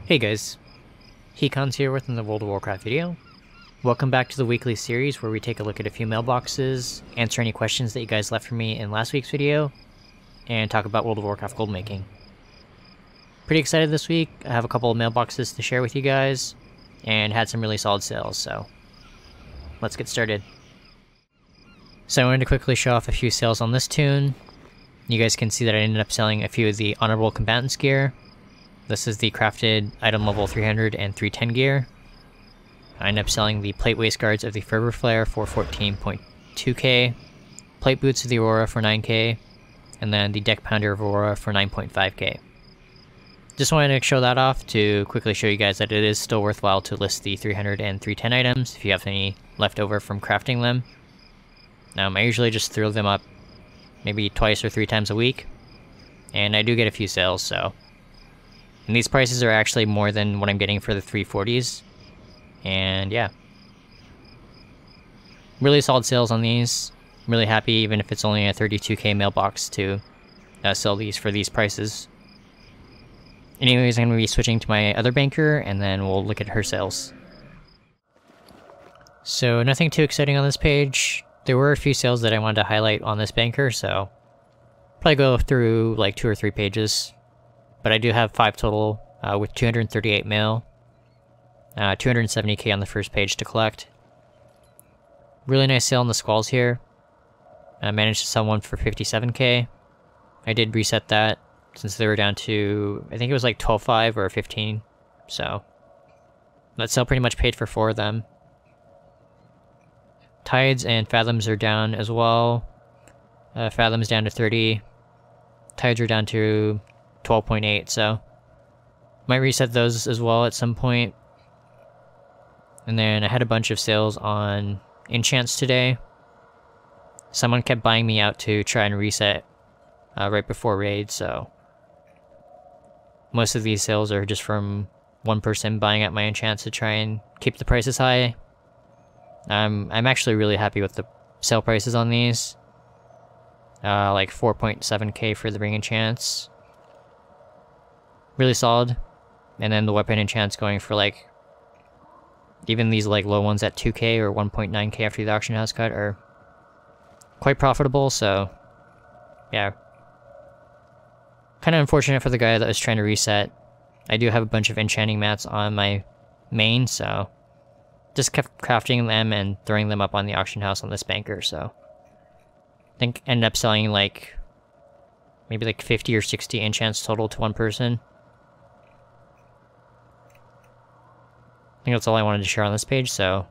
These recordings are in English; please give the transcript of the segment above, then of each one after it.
Hey guys, Hecon's here with another World of Warcraft video. Welcome back to the weekly series where we take a look at a few mailboxes, answer any questions that you guys left for me in last week's video, and talk about World of Warcraft gold making. Pretty excited this week. I have a couple of mailboxes to share with you guys, and had some really solid sales, so let's get started. So I wanted to quickly show off a few sales on this tune. You guys can see that I ended up selling a few of the Honorable Combatants gear. This is the crafted item level 300 and 310 gear. I ended up selling the plate waist guards of the Fervor Flare for 14.2k, plate boots of the Aurora for 9k, and then the deck pounder of Aurora for 9.5k. Just wanted to show that off to quickly show you guys that it is still worthwhile to list the 300 and 310 items if you have any left over from crafting them. I usually just throw them up maybe twice or three times a week, and I do get a few sales, so. And these prices are actually more than what I'm getting for the 340s. And yeah. Really solid sales on these. I'm really happy even if it's only a 32k mailbox to sell these for these prices. Anyways, I'm going to be switching to my other banker and then we'll look at her sales. So nothing too exciting on this page. There were a few sales that I wanted to highlight on this banker, so probably go through like 2 or 3 pages. But I do have 5 total, with 238 mail, 270k on the first page to collect. Really nice sale on the squalls here. I managed to sell one for 57k. I did reset that since they were down to, I think it was like 12.5 or 15, so that sale pretty much paid for 4 of them. Tides and Fathoms are down as well. Fathoms down to 30. Tides are down to 12.8, so might reset those as well at some point. And then I had a bunch of sales on enchants today. Someone kept buying me out to try and reset right before raid, so most of these sales are just from one person buying out my enchants to try and keep the prices high. I'm actually really happy with the sale prices on these. Like 4.7k for the ring enchants. Really solid. And then the weapon enchants going for like, even these like low ones at 2k or 1.9k after the auction house cut are quite profitable, so yeah. Kind of unfortunate for the guy that was trying to reset. I do have a bunch of enchanting mats on my main, so just kept crafting them and throwing them up on the auction house on this banker, so I think ended up selling like maybe like 50 or 60 enchants total to one person. I think that's all I wanted to share on this page, so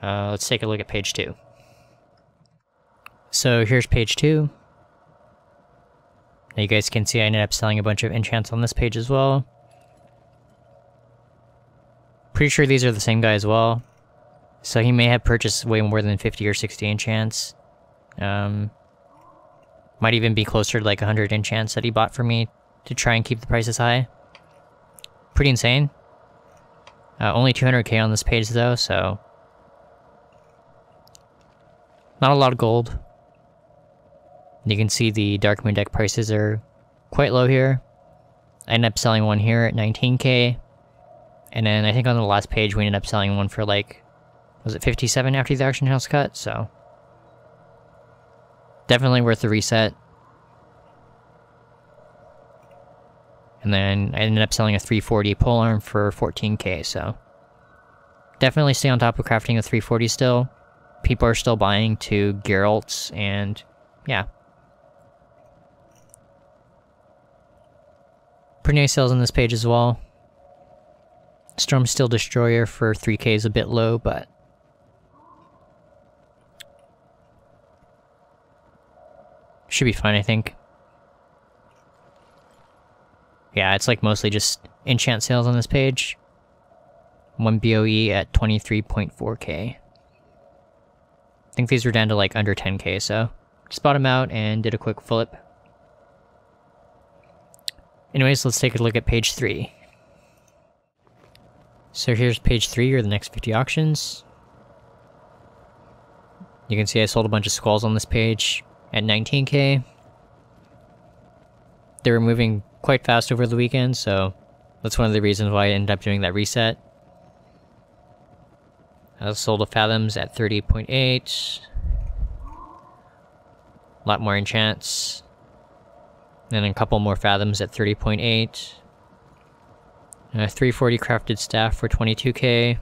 let's take a look at page 2. So here's page 2. Now you guys can see I ended up selling a bunch of enchants on this page as well. Pretty sure these are the same guy as well. So he may have purchased way more than 50 or 60 enchants. Might even be closer to like 100 enchants that he bought for me to try and keep the prices high. Pretty insane. Only 200k on this page though, so not a lot of gold. You can see the Dark Moon deck prices are quite low here. I ended up selling one here at 19k, and then I think on the last page we ended up selling one for like, was it 57 after the auction house cut? So definitely worth the reset. And then I ended up selling a 340 polearm for 14k, so definitely stay on top of crafting a 340 still. People are still buying to Geralt's, and yeah. Pretty nice sales on this page as well. Stormsteel Destroyer for 3k is a bit low, but should be fine, I think. Yeah, it's like mostly just enchant sales on this page. 1 BOE at 23.4k. I think these were down to like under 10k, so just bought them out and did a quick flip. Anyways, let's take a look at page 3. So here's page 3, or the next 50 auctions. You can see I sold a bunch of squalls on this page at 19k. They were moving quite fast over the weekend, so That's one of the reasons why I ended up doing that reset. I sold the Fathoms at 30.8. A lot more enchants. And a couple more Fathoms at 30.8. 340 crafted staff for 22k.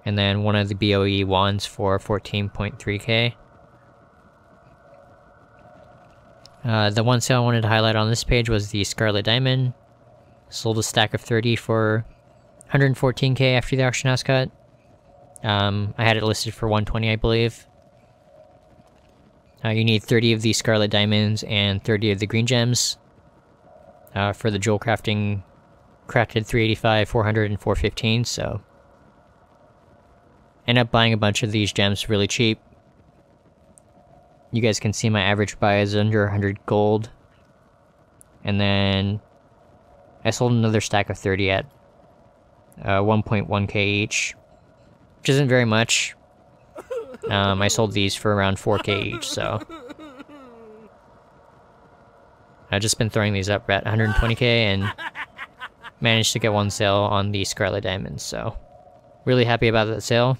And then one of the BOE wands for 14.3k. The one sale I wanted to highlight on this page was the Scarlet Diamond. Sold a stack of 30 for 114k after the auction house cut. I had it listed for 120, I believe. You need 30 of the Scarlet Diamonds and 30 of the green gems. For the jewel crafting, crafted 385, 400, and 415, so... End up buying a bunch of these gems really cheap. You guys can see my average buy is under 100 gold. And then... I sold another stack of 30 at 1.1k each. Which isn't very much. I sold these for around 4k each, so... I've just been throwing these up at 120k and managed to get one sale on the Scarlet Diamonds, so... Really happy about that sale.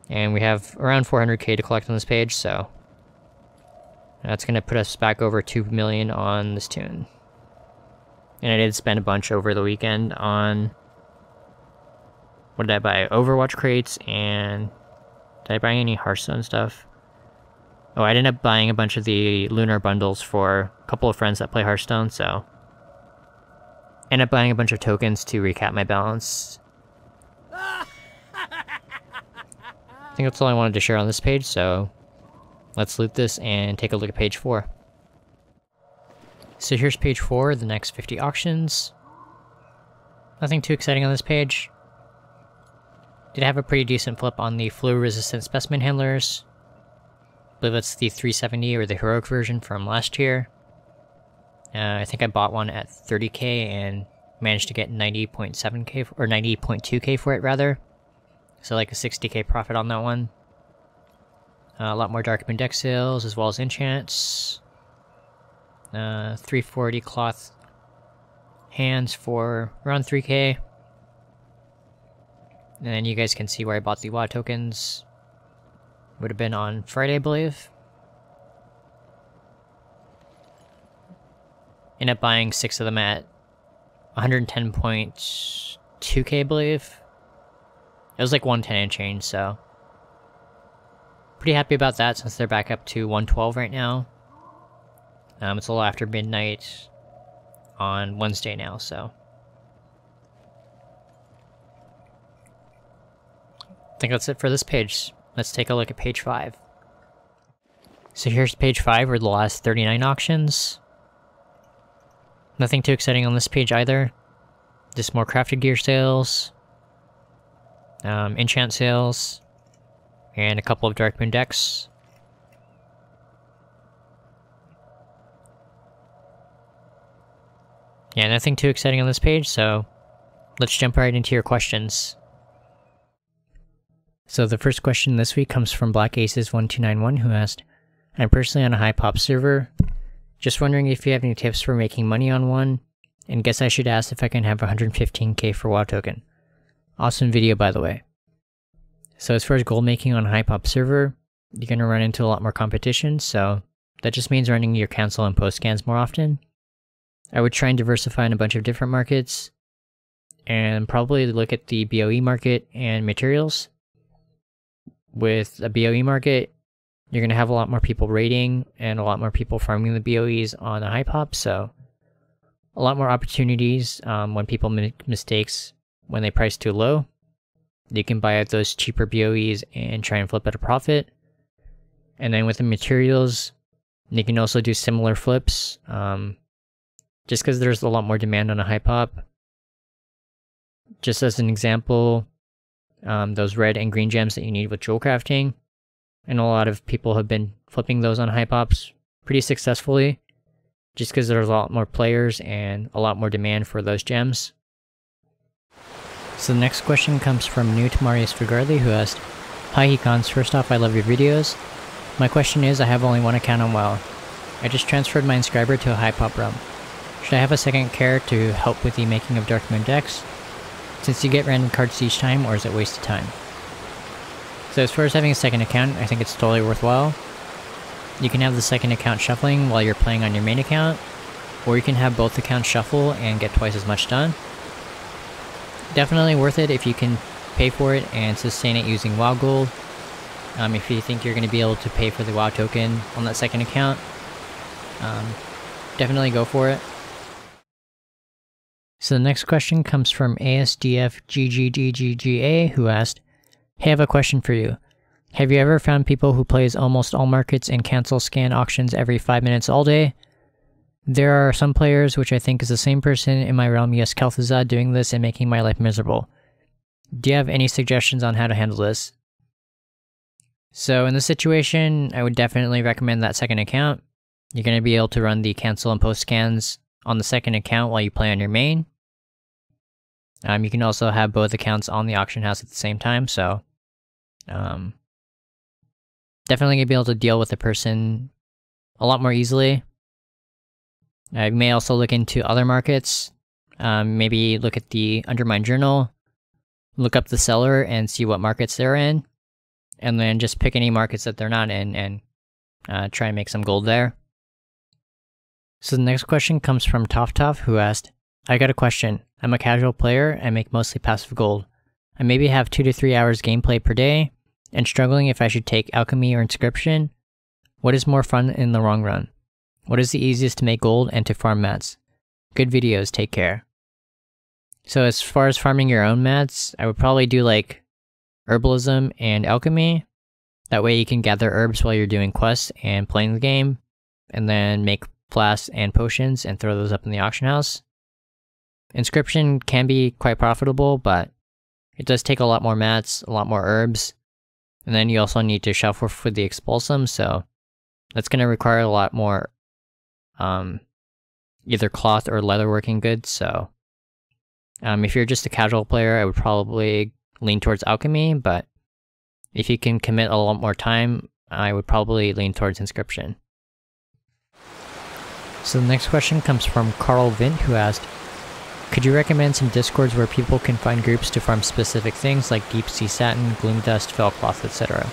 And we have around 400k to collect on this page, so... That's gonna put us back over 2 million on this tune. And I did spend a bunch over the weekend on... What did I buy? Overwatch crates, and... Did I buy any Hearthstone stuff? Oh, I ended up buying a bunch of the lunar bundles for a couple of friends that play Hearthstone, so... Ended up buying a bunch of tokens to recap my balance. I think that's all I wanted to share on this page, so... Let's loot this and take a look at page 4. So here's page 4, the next 50 auctions. Nothing too exciting on this page. Did have a pretty decent flip on the flu-resistant specimen handlers. I believe that's the 370 or the heroic version from last year. I think I bought one at 30k and managed to get 90.7k, or 90.2k for it rather. So like a 60k profit on that one. A lot more Darkmoon deck sales as well as enchants. 340 cloth hands for around 3k. And then you guys can see where I bought the WoW tokens. Would have been on Friday, I believe. Ended up buying 6 of them at 110.2k, I believe. It was like 110 and change, so... Pretty happy about that since they're back up to 112 right now. It's a little after midnight on Wednesday now, so... I think that's it for this page. Let's take a look at page 5. So here's page 5, or the last 39 auctions. Nothing too exciting on this page either. Just more crafted gear sales. Enchant sales. And a couple of Darkmoon decks. Yeah, nothing too exciting on this page, so let's jump right into your questions. So the first question this week comes from Black Aces 1291, who asked, I'm personally on a high pop server. Just wondering if you have any tips for making money on one, and guess I should ask if I can have 115k for WoW token. Awesome video, by the way. So as far as gold making on a high pop server, you're going to run into a lot more competition, so that just means running your cancel and post scans more often. I would try and diversify in a bunch of different markets, and probably look at the BOE market and materials. With a BOE market, you're going to have a lot more people raiding and a lot more people farming the BOEs on a high pop, so a lot more opportunities when people make mistakes when they price too low. You can buy out those cheaper BOEs and try and flip at a profit. And then with the materials, you can also do similar flips. Just because there's a lot more demand on a high pop. Just as an example, those red and green gems that you need with jewel crafting. And a lot of people have been flipping those on high pops pretty successfully. Just because there's a lot more players and a lot more demand for those gems. So the next question comes from New to Marius Fugarli, who asked, Hi Hecons, first off I love your videos. My question is, I have only one account on WoW. I just transferred my inscriber to a high pop realm. Should I have a second character to help with the making of Dark Moon decks, since you get random cards each time, or is it a waste of time? So as far as having a second account, I think it's totally worthwhile. You can have the second account shuffling while you're playing on your main account, or you can have both accounts shuffle and get twice as much done. Definitely worth it if you can pay for it and sustain it using WoW Gold. If you think you're going to be able to pay for the WoW token on that second account, definitely go for it. So the next question comes from ASDFGGGGA, who asked, "Hey, I have a question for you. Have you ever found people who plays almost all markets and cancel scan auctions every 5 minutes all day? There are some players, which I think is the same person in my realm, yes, Kel'Thuzad, doing this and making my life miserable. Do you have any suggestions on how to handle this?" So in this situation, I would definitely recommend that second account. You're going to be able to run the cancel and post scans on the second account while you play on your main. You can also have both accounts on the auction house at the same time, so definitely going to be able to deal with the person a lot more easily. I may also look into other markets, maybe look at the Undermine Journal, look up the seller and see what markets they're in, and then just pick any markets that they're not in and try and make some gold there. So the next question comes from Toff, who asked, "I got a question. I'm a casual player and make mostly passive gold. I maybe have 2 to 3 hours gameplay per day, and struggling if I should take Alchemy or Inscription. What is more fun in the long run? What is the easiest to make gold and to farm mats? Good videos, take care." So as far as farming your own mats, I would probably do like Herbalism and Alchemy. That way you can gather herbs while you're doing quests and playing the game, and then make flasks and potions and throw those up in the auction house. Inscription can be quite profitable, but it does take a lot more mats, a lot more herbs, and then you also need to shuffle for the Expulsum, so that's going to require a lot more either cloth or leatherworking goods, so if you're just a casual player, I would probably lean towards Alchemy, but if you can commit a lot more time, I would probably lean towards Inscription. So the next question comes from Carl Vint, who asked, "Could you recommend some discords where people can find groups to farm specific things like Deep Sea Satin, Gloom Dust, Felcloth, etc.?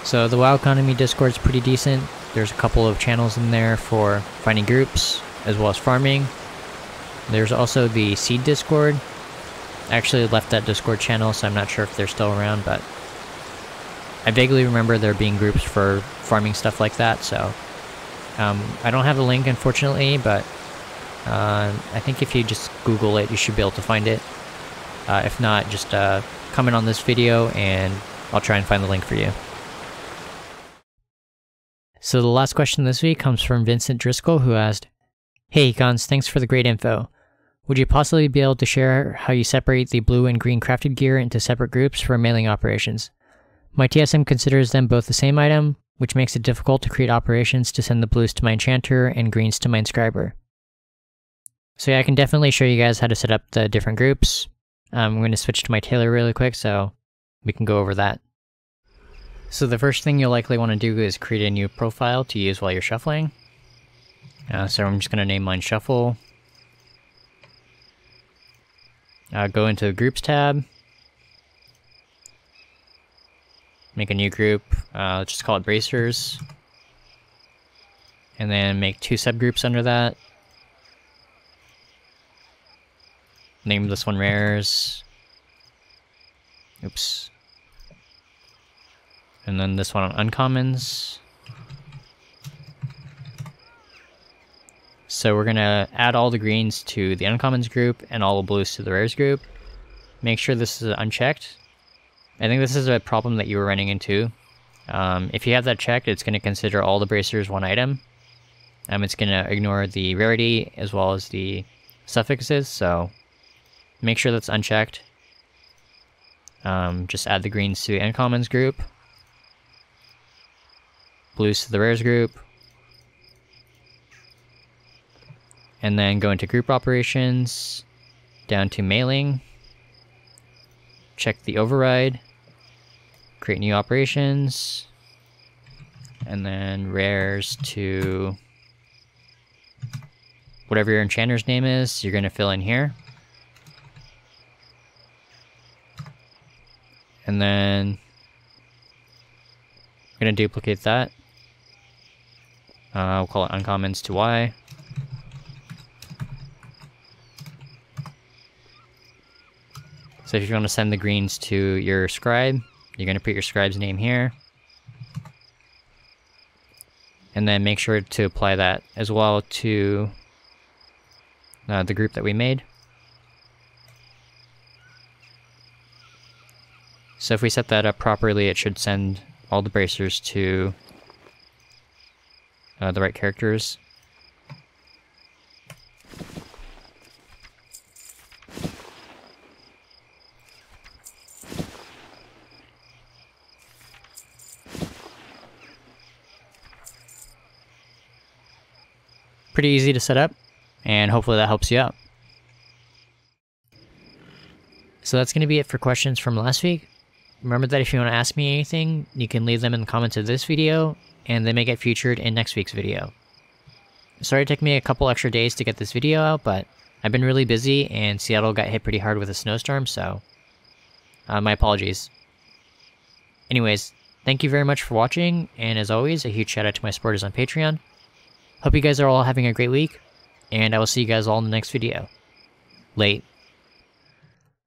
So the WoW Economy Discord is pretty decent. There's a couple of channels in there for finding groups, as well as farming. There's also the Seed Discord. I actually left that Discord channel, so I'm not sure if they're still around, but I vaguely remember there being groups for farming stuff like that, so I don't have the link, unfortunately, but I think if you just Google it, you should be able to find it. If not, just comment on this video and I'll try and find the link for you. So the last question this week comes from Vincent Driscoll, who asked, "Hey Econs, thanks for the great info. Would you possibly be able to share how you separate the blue and green crafted gear into separate groups for mailing operations? My TSM considers them both the same item, which makes it difficult to create operations to send the blues to my enchanter and greens to my inscriber." So yeah, I can definitely show you guys how to set up the different groups. I'm going to switch to my tailor really quick so we can go over that. So the first thing you'll likely want to do is create a new profile to use while you're shuffling. So I'm just going to name mine Shuffle. Go into the Groups tab. Make a new group. Let's just call it Bracers. And then make 2 subgroups under that. Name this one Rares. Oops. And then this one on Uncommons. So we're gonna add all the greens to the Uncommons group and all the blues to the Rares group. Make sure this is unchecked. I think this is a problem that you were running into. If you have that checked, it's gonna consider all the bracers one item. It's gonna ignore the rarity as well as the suffixes, so make sure that's unchecked. Just add the greens to the Uncommons group. Blues to the Rares group. And then go into Group Operations, down to Mailing. Check the override. Create new operations. And then Rares to whatever your enchanter's name is, you're going to fill in here. And then I'm going to duplicate that. We'll call it uncommons to Y. So if you want to send the greens to your scribe, you're going to put your scribe's name here. And then make sure to apply that as well to the group that we made. So if we set that up properly, it should send all the bracers to the right characters. Pretty easy to set up, and hopefully that helps you out. So that's going to be it for questions from last week. Remember that if you want to ask me anything, you can leave them in the comments of this video, and they may get featured in next week's video. Sorry it took me a couple extra days to get this video out, but I've been really busy, and Seattle got hit pretty hard with a snowstorm, so my apologies. Anyways, thank you very much for watching, and as always, a huge shout out to my supporters on Patreon. Hope you guys are all having a great week, and I will see you guys all in the next video. Late.